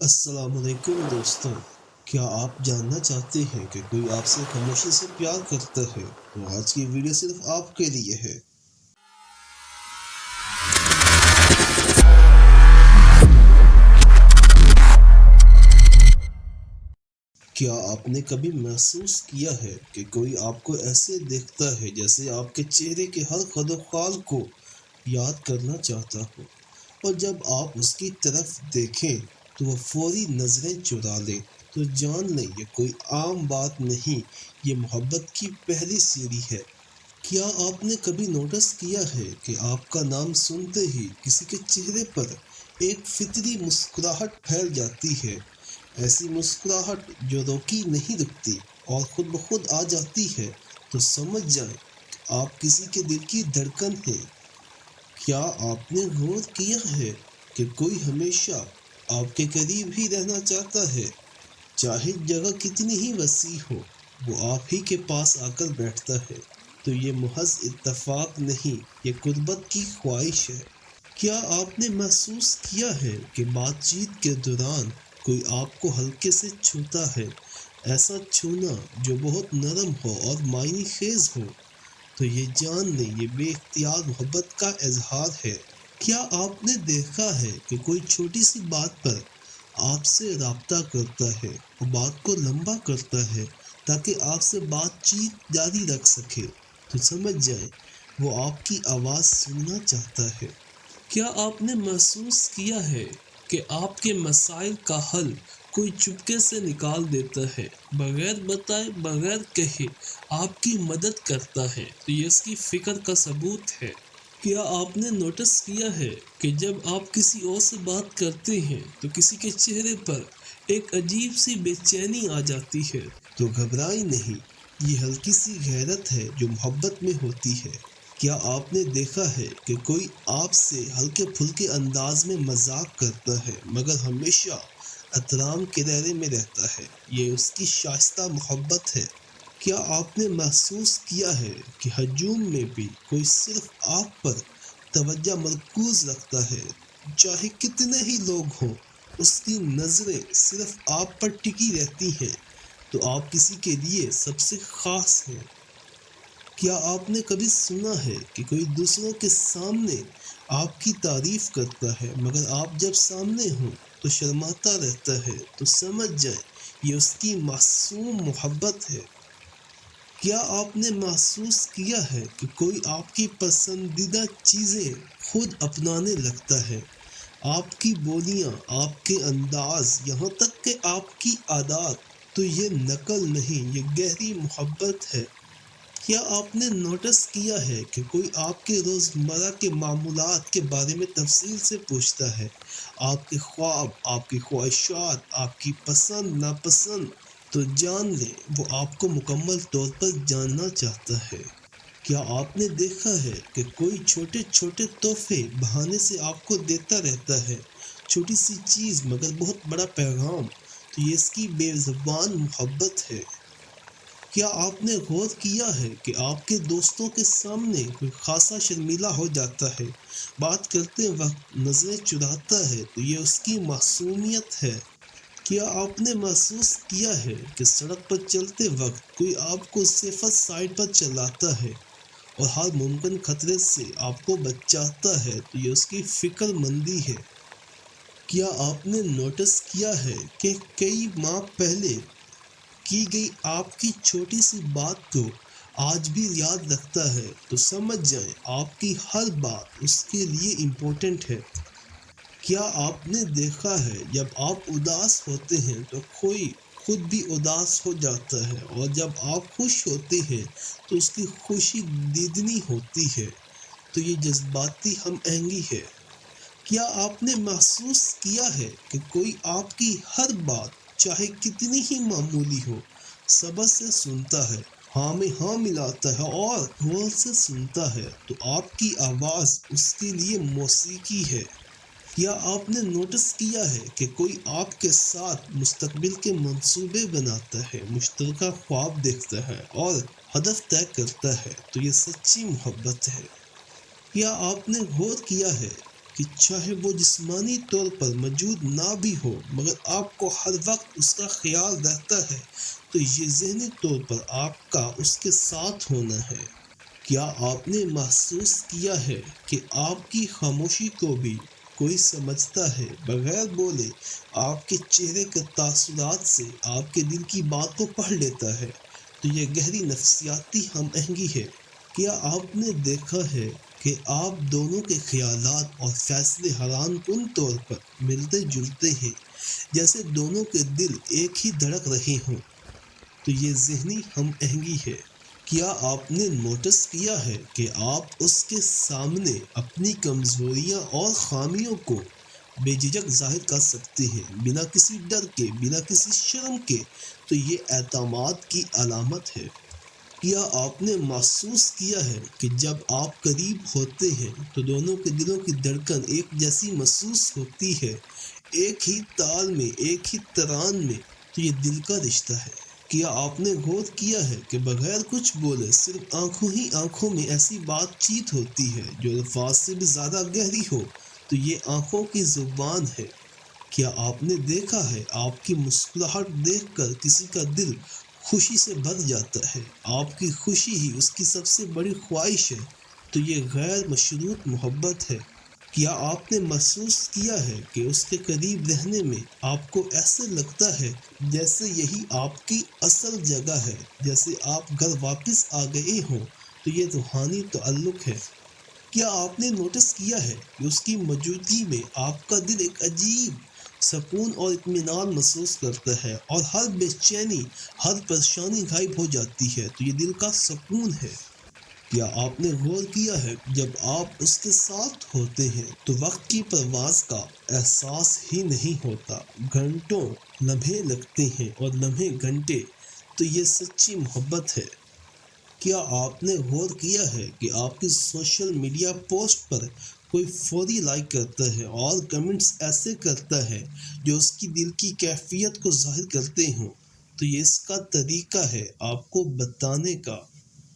السلام علیکم دوستوں، کیا آپ جاننا چاہتے ہیں کہ کوئی آپ سے خاموشی سے پیار کرتا ہے؟ تو آج کی ویڈیو صرف آپ کے لیے ہے۔ کیا آپ نے کبھی محسوس کیا ہے کہ کوئی آپ کو ایسے دیکھتا ہے جیسے آپ کے چہرے کے ہر خد و خال کو یاد کرنا چاہتا ہو، اور جب آپ اس کی طرف دیکھیں تو وہ فوری نظریں چرا لے؟ تو جان لیں، یہ کوئی عام بات نہیں، یہ محبت کی پہلی سیڑھی ہے۔ کیا آپ نے کبھی نوٹس کیا ہے کہ آپ کا نام سنتے ہی کسی کے چہرے پر ایک فطری مسکراہٹ پھیل جاتی ہے؟ ایسی مسکراہٹ جو روکی نہیں رکتی اور خود بخود آ جاتی ہے، تو سمجھ جائیں کہ آپ کسی کے دل کی دھڑکن ہیں۔ کیا آپ نے غور کیا ہے کہ کوئی ہمیشہ آپ کے قریب ہی رہنا چاہتا ہے؟ چاہے جگہ کتنی ہی وسیع ہو، وہ آپ ہی کے پاس آ کر بیٹھتا ہے۔ تو یہ محض اتفاق نہیں، یہ قربت کی خواہش ہے۔ کیا آپ نے محسوس کیا ہے کہ بات چیت کے دوران کوئی آپ کو ہلکے سے چھوتا ہے؟ ایسا چھونا جو بہت نرم ہو اور معنی خیز ہو، تو یہ جان لیں، یہ بے اختیار محبت کا اظہار ہے۔ کیا آپ نے دیکھا ہے کہ کوئی چھوٹی سی بات پر آپ سے رابطہ کرتا ہے اور بات کو لمبا کرتا ہے تاکہ آپ سے بات چیت جاری رکھ سکے؟ تو سمجھ جائیں، وہ آپ کی آواز سننا چاہتا ہے۔ کیا آپ نے محسوس کیا ہے کہ آپ کے مسائل کا حل کوئی چپکے سے نکال دیتا ہے، بغیر بتائے، بغیر کہے آپ کی مدد کرتا ہے؟ تو یہ اس کی فکر کا ثبوت ہے۔ کیا آپ نے نوٹس کیا ہے کہ جب آپ کسی اور سے بات کرتے ہیں تو کسی کے چہرے پر ایک عجیب سی بے چینی آ جاتی ہے؟ تو گھبرائی نہیں، یہ ہلکی سی غیرت ہے جو محبت میں ہوتی ہے۔ کیا آپ نے دیکھا ہے کہ کوئی آپ سے ہلکے پھلکے انداز میں مذاق کرتا ہے مگر ہمیشہ احترام کے دائرے میں رہتا ہے؟ یہ اس کی شائستہ محبت ہے۔ کیا آپ نے محسوس کیا ہے کہ ہجوم میں بھی کوئی صرف آپ پر توجہ مرکوز رکھتا ہے؟ چاہے کتنے ہی لوگ ہوں، اس کی نظریں صرف آپ پر ٹکی رہتی ہیں، تو آپ کسی کے لیے سب سے خاص ہیں۔ کیا آپ نے کبھی سنا ہے کہ کوئی دوسروں کے سامنے آپ کی تعریف کرتا ہے مگر آپ جب سامنے ہوں تو شرماتا رہتا ہے؟ تو سمجھ جائیں، یہ اس کی معصوم محبت ہے۔ کیا آپ نے محسوس کیا ہے کہ کوئی آپ کی پسندیدہ چیزیں خود اپنانے لگتا ہے؟ آپ کی بولیاں، آپ کے انداز، یہاں تک کہ آپ کی عادات؟ تو یہ نقل نہیں، یہ گہری محبت ہے۔ کیا آپ نے نوٹس کیا ہے کہ کوئی آپ کے روزمرہ کے معمولات کے بارے میں تفصیل سے پوچھتا ہے؟ آپ کے خواب، آپ کی خواہشات، آپ کی پسند ناپسند؟ تو جان لیں، وہ آپ کو مکمل طور پر جاننا چاہتا ہے۔ کیا آپ نے دیکھا ہے کہ کوئی چھوٹے چھوٹے تحفے بہانے سے آپ کو دیتا رہتا ہے؟ چھوٹی سی چیز مگر بہت بڑا پیغام، تو یہ اس کی بے زبان محبت ہے۔ کیا آپ نے غور کیا ہے کہ آپ کے دوستوں کے سامنے کوئی خاصا شرمیلا ہو جاتا ہے، بات کرتے وقت نظریں چراتا ہے؟ تو یہ اس کی معصومیت ہے۔ کیا آپ نے محسوس کیا ہے کہ سڑک پر چلتے وقت کوئی آپ کو صفت سائڈ پر چلاتا ہے اور ہر ممکن خطرے سے آپ کو بچاتا ہے؟ تو یہ اس کی فکر مندی ہے۔ کیا آپ نے نوٹس کیا ہے کہ کئی ماہ پہلے کی گئی آپ کی چھوٹی سی بات کو آج بھی یاد رکھتا ہے؟ تو سمجھ جائیں، آپ کی ہر بات اس کے لیے امپورٹنٹ ہے۔ کیا آپ نے دیکھا ہے جب آپ اداس ہوتے ہیں تو کوئی خود بھی اداس ہو جاتا ہے، اور جب آپ خوش ہوتے ہیں تو اس کی خوشی دیدنی ہوتی ہے؟ تو یہ جذباتی ہم آہنگی ہے۔ کیا آپ نے محسوس کیا ہے کہ کوئی آپ کی ہر بات، چاہے کتنی ہی معمولی ہو، صبر سے سنتا ہے، ہاں میں ہاں ملاتا ہے اور غور سے سنتا ہے؟ تو آپ کی آواز اس کے لیے موسیقی ہے۔ کیا آپ نے نوٹس کیا ہے کہ کوئی آپ کے ساتھ مستقبل کے منصوبے بناتا ہے، مشترکہ خواب دیکھتا ہے اور ہدف طے کرتا ہے؟ تو یہ سچی محبت ہے۔ کیا آپ نے غور کیا ہے کہ چاہے وہ جسمانی طور پر موجود نہ بھی ہو مگر آپ کو ہر وقت اس کا خیال رہتا ہے، تو یہ ذہنی طور پر آپ کا اس کے ساتھ ہونا ہے۔ کیا آپ نے محسوس کیا ہے کہ آپ کی خاموشی کو بھی کوئی سمجھتا ہے؟ بغیر بولے آپ کے چہرے کے تاثرات سے آپ کے دل کی بات کو پڑھ لیتا ہے، تو یہ گہری نفسیاتی ہم آہنگی ہے۔ کیا آپ نے دیکھا ہے کہ آپ دونوں کے خیالات اور فیصلے حیران کن طور پر ملتے جلتے ہیں، جیسے دونوں کے دل ایک ہی دھڑک رہے ہوں؟ تو یہ ذہنی ہم آہنگی ہے۔ کیا آپ نے نوٹس کیا ہے کہ آپ اس کے سامنے اپنی کمزوریاں اور خامیوں کو بے جھجک ظاہر کر سکتے ہیں، بنا کسی ڈر کے، بنا کسی شرم کے؟ تو یہ اعتماد کی علامت ہے۔ کیا آپ نے محسوس کیا ہے کہ جب آپ قریب ہوتے ہیں تو دونوں کے دلوں کی دھڑکن ایک جیسی محسوس ہوتی ہے، ایک ہی تال میں، ایک ہی تران میں؟ تو یہ دل کا رشتہ ہے۔ کیا آپ نے غور کیا ہے کہ بغیر کچھ بولے صرف آنکھوں ہی آنکھوں میں ایسی بات چیت ہوتی ہے جو الفاظ سے بھی زیادہ گہری ہو؟ تو یہ آنکھوں کی زبان ہے۔ کیا آپ نے دیکھا ہے آپ کی مسکراہٹ دیکھ کر کسی کا دل خوشی سے بھر جاتا ہے؟ آپ کی خوشی ہی اس کی سب سے بڑی خواہش ہے۔ تو یہ غیر مشروط محبت ہے۔ کیا آپ نے محسوس کیا ہے کہ اس کے قریب رہنے میں آپ کو ایسے لگتا ہے جیسے یہی آپ کی اصل جگہ ہے، جیسے آپ گھر واپس آ گئے ہوں؟ تو یہ روحانی تعلق ہے۔ کیا آپ نے نوٹس کیا ہے کہ اس کی موجودگی میں آپ کا دل ایک عجیب سکون اور اطمینان محسوس کرتا ہے، اور ہر بے چینی، ہر پریشانی غائب ہو جاتی ہے؟ تو یہ دل کا سکون ہے۔ کیا آپ نے غور کیا ہے جب آپ اس کے ساتھ ہوتے ہیں تو وقت کی پرواز کا احساس ہی نہیں ہوتا؟ گھنٹوں لمحے لگتے ہیں اور لمحے گھنٹے۔ تو یہ سچی محبت ہے۔ کیا آپ نے غور کیا ہے کہ آپ کی سوشل میڈیا پوسٹ پر کوئی فوری لائک کرتا ہے اور کمنٹس ایسے کرتا ہے جو اس کی دل کی کیفیت کو ظاہر کرتے ہوں؟ تو یہ اس کا طریقہ ہے آپ کو بتانے کا